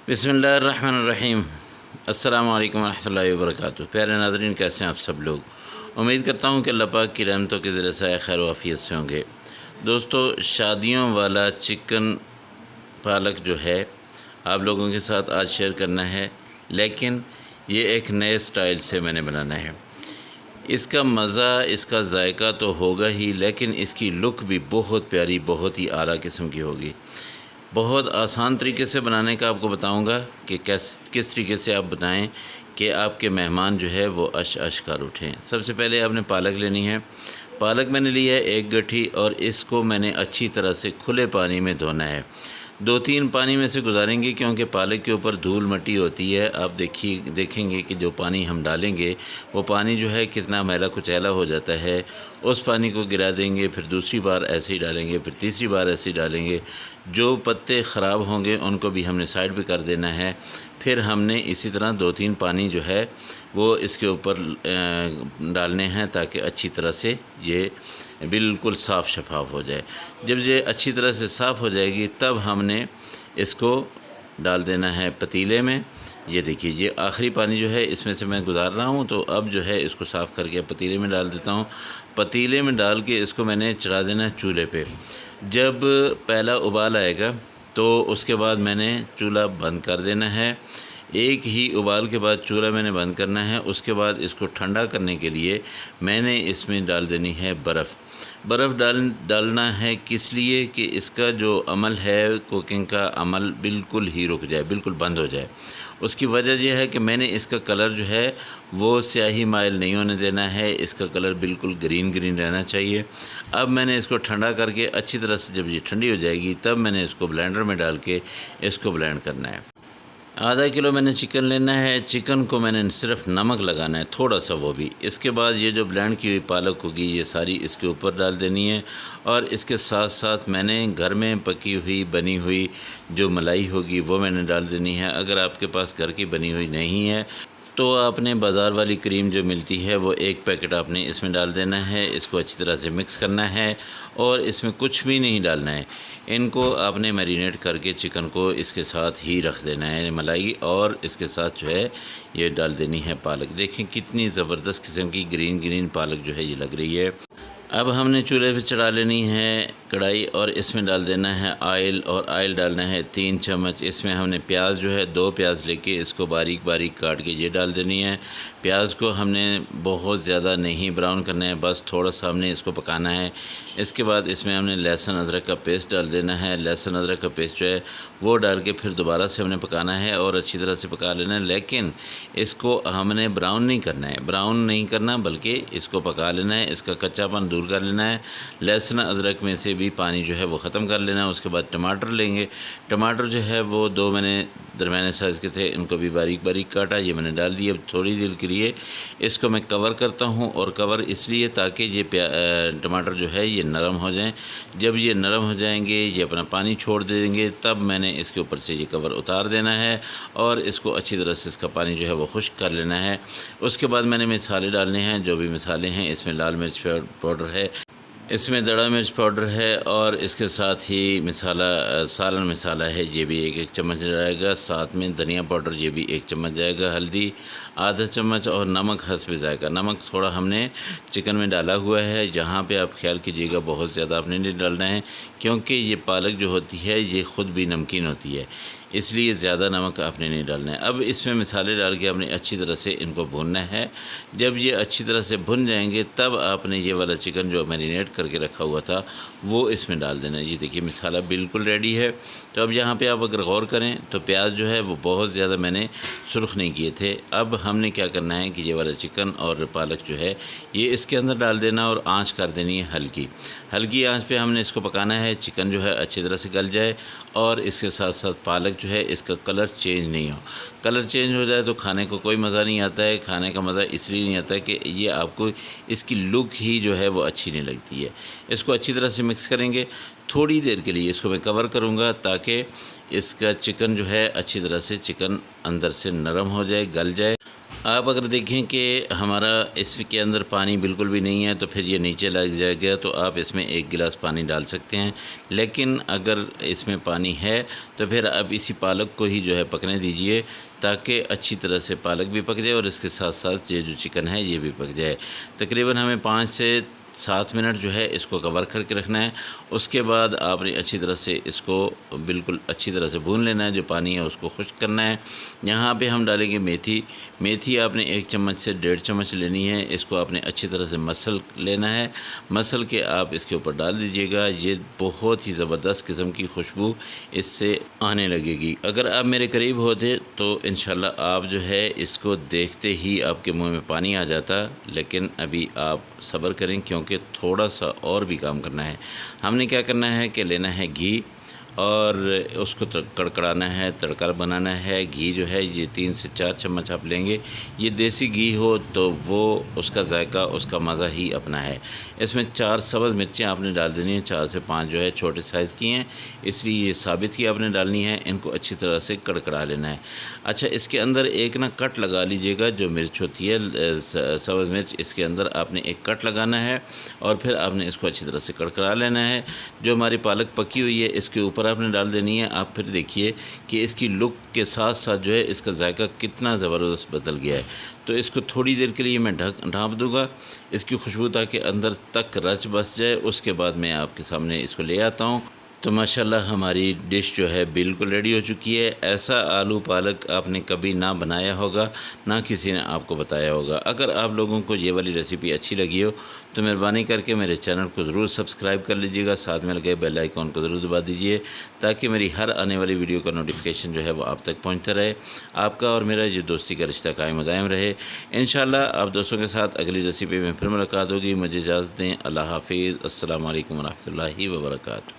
बिस्मिल्लाहिर्रहमानिर्रहीम। अस्सलामु अलैकुम वरहमतुल्लाहि वबरकातुहू। प्यारे नाज़रीन, कैसे हैं आप सब लोग। उम्मीद करता हूँ कि अल्लाह पाक की रहमतों के ज़रिए से खैर वाफ़ियत से होंगे। दोस्तों, शादियों वाला चिकन पालक जो है आप लोगों के साथ आज शेयर करना है, लेकिन ये एक नए स्टाइल से मैंने बनाना है। इसका मज़ा, इसका जायका तो होगा ही, लेकिन इसकी लुक भी बहुत प्यारी, बहुत ही आला किस्म की होगी। बहुत आसान तरीके से बनाने का आपको बताऊंगा कि किस तरीके से आप बनाएं कि आपके मेहमान जो है वो अश कर उठें। सबसे पहले आपने पालक लेनी है। पालक मैंने ली है 1 गट्ठी, और इसको मैंने अच्छी तरह से खुले पानी में धोना है। 2-3 पानी में से गुजारेंगे, क्योंकि पालक के ऊपर धूल मिट्टी होती है। आप देखेंगे कि जो पानी हम डालेंगे वो पानी जो है कितना मैला कुचैला हो जाता है। उस पानी को गिरा देंगे, फिर दूसरी बार ऐसे ही डालेंगे, फिर तीसरी बार ऐसे ही डालेंगे। जो पत्ते ख़राब होंगे उनको भी हमने साइड पे कर देना है। फिर हमने इसी तरह 2-3 पानी जो है वो इसके ऊपर डालने हैं, ताकि अच्छी तरह से ये बिल्कुल साफ़ शफाफ हो जाए। जब ये अच्छी तरह से साफ़ हो जाएगी, तब हमने इसको डाल देना है पतीले में। ये देखिए, ये आखिरी पानी जो है इसमें से मैं गुजार रहा हूँ, तो अब जो है इसको साफ़ करके पतीले में डाल देता हूँ। पतीले में डाल के इसको मैंने चढ़ा देना है चूल्हे पे। जब पहला उबाल आएगा तो उसके बाद मैंने चूल्हा बंद कर देना है। एक ही उबाल के बाद चूल्हा मैंने बंद करना है। उसके बाद इसको ठंडा करने के लिए मैंने इसमें डाल देनी है बर्फ़। बर्फ़ डालना है किस लिए कि इसका जो अमल है, कुकिंग का अमल बिल्कुल ही रुक जाए, बिल्कुल बंद हो जाए। उसकी वजह यह है कि मैंने इसका कलर जो है वो स्याही माइल नहीं होने देना है। इसका कलर बिल्कुल ग्रीन ग्रीन रहना चाहिए। अब मैंने इसको ठंडा करके अच्छी तरह से, जब ये ठंडी हो जाएगी, तब मैंने इसको ब्लेंडर में डाल के इसको ब्लेंड करना है। आधा किलो मैंने चिकन लेना है। चिकन को मैंने सिर्फ नमक लगाना है, थोड़ा सा, वो भी। इसके बाद ये जो ब्लेंड की हुई पालक होगी ये सारी इसके ऊपर डाल देनी है, और इसके साथ साथ मैंने घर में पकी हुई बनी हुई जो मलाई होगी वो मैंने डाल देनी है। अगर आपके पास घर की बनी हुई नहीं है तो आपने बाज़ार वाली क्रीम जो मिलती है वो 1 पैकेट आपने इसमें डाल देना है। इसको अच्छी तरह से मिक्स करना है, और इसमें कुछ भी नहीं डालना है। इनको आपने मैरिनेट करके चिकन को इसके साथ ही रख देना है, मलाई, और इसके साथ जो है ये डाल देनी है पालक। देखें कितनी ज़बरदस्त किस्म की ग्रीन ग्रीन पालक जो है ये लग रही है। अब हमने चूल्हे पे चढ़ा लेनी है कढ़ाई, और इसमें डाल देना है ऑयल, और ऑयल डालना है 3 चम्मच। इसमें हमने प्याज जो है 2 प्याज लेके इसको बारीक बारीक काट के ये डाल देनी है। प्याज को हमने बहुत ज़्यादा नहीं ब्राउन करना है, बस थोड़ा सा हमने इसको पकाना है। इसके बाद इसमें हमने लहसुन अदरक का पेस्ट डाल देना है। लहसुन अदरक का पेस्ट जो है वो डाल के फिर दोबारा से हमने पकाना है, और अच्छी तरह से पका लेना है। लेकिन इसको हमने ब्राउन नहीं करना है, ब्राउन नहीं करना, बल्कि इसको पका लेना है। इसका कच्चापन दूर कर लेना है। लहसुन अदरक में से भी पानी जो है वो ख़त्म कर लेना है। उसके बाद टमाटर लेंगे। टमाटर जो है वो 2 मैंने दरमियाने साइज़ के थे, इनको भी बारीक बारीक काटा, ये मैंने डाल दिया। अब थोड़ी देर के लिए इसको मैं कवर करता हूँ, और कवर इसलिए ताकि ये टमाटर जो है ये नरम हो जाएं। जब ये नरम हो जाएंगे, ये अपना पानी छोड़ देंगे, तब मैंने इसके ऊपर से ये कवर उतार देना है, और इसको अच्छी तरह से इसका पानी जो है वो खुश्क कर लेना है। उसके बाद मैंने मसाले डालने हैं, जो भी मसाले हैं। इसमें लाल मिर्च पाउडर है, इसमें दड़ा मिर्च पाउडर है, और इसके साथ ही सालन मसाला है, ये भी 1-1 चम्मच जाएगा। साथ में धनिया पाउडर, ये भी 1 चम्मच जाएगा। हल्दी आधा चम्मच, और नमक हस्ब जाएगा। नमक थोड़ा हमने चिकन में डाला हुआ है। जहाँ पे आप ख्याल कीजिएगा, बहुत ज़्यादा आपने नहीं डालना है, क्योंकि ये पालक जो होती है ये ख़ुद भी नमकीन होती है, इसलिए ज़्यादा नमक आपने नहीं डालना है। अब इसमें मसाले डाल के आपने अच्छी तरह से इनको भूनना है। जब ये अच्छी तरह से भुन जाएंगे, तब आपने ये वाला चिकन जो मैरिनेट करके रखा हुआ था वो इसमें डाल देना है। ये देखिए, मसाला बिल्कुल रेडी है। तो अब यहाँ पे आप अगर गौर करें तो प्याज जो है वो बहुत ज़्यादा मैंने सुर्ख नहीं किए थे। अब हमने क्या करना है कि ये वाला चिकन और पालक जो है ये इसके अंदर डाल देना, और आँच कर देनी है हल्की हल्की आँच पे हमने इसको पकाना है। चिकन जो है अच्छी तरह से गल जाए, और इसके साथ साथ पालक जो है इसका कलर चेंज नहीं हो। कलर चेंज हो जाए तो खाने को कोई मज़ा नहीं आता है। खाने का मज़ा इसलिए नहीं आता है कि ये आपको इसकी लुक ही जो है वो अच्छी नहीं लगती है। इसको अच्छी तरह से मिक्स करेंगे। थोड़ी देर के लिए इसको मैं कवर करूँगा, ताकि इसका चिकन जो है अच्छी तरह से चिकन अंदर से नरम हो जाए, गल जाए। आप अगर देखें कि हमारा इसके अंदर पानी बिल्कुल भी नहीं है तो फिर ये नीचे लग जाएगा, तो आप इसमें 1 गिलास पानी डाल सकते हैं। लेकिन अगर इसमें पानी है तो फिर आप इसी पालक को ही जो है पकने दीजिए, ताकि अच्छी तरह से पालक भी पक जाए और इसके साथ साथ ये जो चिकन है ये भी पक जाए। तकरीबन हमें 5 से 7 मिनट जो है इसको कवर करके रखना है। उसके बाद आपने अच्छी तरह से इसको बिल्कुल अच्छी तरह से भून लेना है, जो पानी है उसको खुश्क करना है। यहाँ पे हम डालेंगे मेथी। मेथी आपने 1 चम्मच से 1.5 चम्मच लेनी है। इसको आपने अच्छी तरह से मसल लेना है। मसल के आप इसके ऊपर डाल दीजिएगा। ये बहुत ही ज़बरदस्त किस्म की खुशबू इससे आने लगेगी। अगर आप मेरे करीब होते तो इंशाल्लाह आप जो है इसको देखते ही आपके मुंह में पानी आ जाता, लेकिन अभी आप सब्र करें क्योंकि थोड़ा सा और भी काम करना है। हमने क्या करना है कि लेना है घी और उसको कड़कड़ाना है, तड़का बनाना है। घी जो है ये 3 से 4 चम्मच आप लेंगे। ये देसी घी हो तो वो उसका जायका, उसका मज़ा ही अपना है। इसमें 4 सब्ज़ मिर्चें आपने डाल देनी है, 4 से 5 जो है छोटे साइज़ की हैं, इसलिए ये साबित ही आपने डालनी है। इनको अच्छी तरह से कड़कड़ा लेना है। अच्छा, इसके अंदर एक ना कट लगा लीजिएगा, जो मिर्च होती है सब्ज़ मिर्च, इसके अंदर आपने एक कट लगाना है और फिर आपने इसको अच्छी तरह से कड़कड़ा लेना है। जो हमारी पालक पकी हुई है इसके ऊपर आपने डाल देनी है। आप फिर देखिए कि इसकी लुक के साथ साथ जो है इसका जायका कितना ज़बरदस्त बदल गया है। तो इसको थोड़ी देर के लिए मैं ढाँप दूँगा, इसकी खुशबू ताकि अंदर तक रच बस जाए। उसके बाद मैं आपके सामने इसको ले आता हूँ। तो माशाल्लाह हमारी डिश जो है बिल्कुल रेडी हो चुकी है। ऐसा आलू पालक आपने कभी ना बनाया होगा, ना किसी ने आपको बताया होगा। अगर आप लोगों को ये वाली रेसिपी अच्छी लगी हो तो मेहरबानी करके मेरे चैनल को ज़रूर सब्सक्राइब कर लीजिएगा। साथ में लगे बेल आइकॉन को ज़रूर दबा दीजिए, ताकि मेरी हर आने वाली वीडियो का नोटिफिकेशन जो है वो आप तक पहुँचता रहे। आपका और मेरा ये दोस्ती का रिश्ता कायम दायम रहे। इंशाल्लाह आप दोस्तों के साथ अगली रेसिपी में फिर मुलाकात होगी। मुझे इजाज़त दें। अल्लाह हाफिज़। अस्सलामु अलैकुम व रहमतुल्लाहि व बरकातुहू।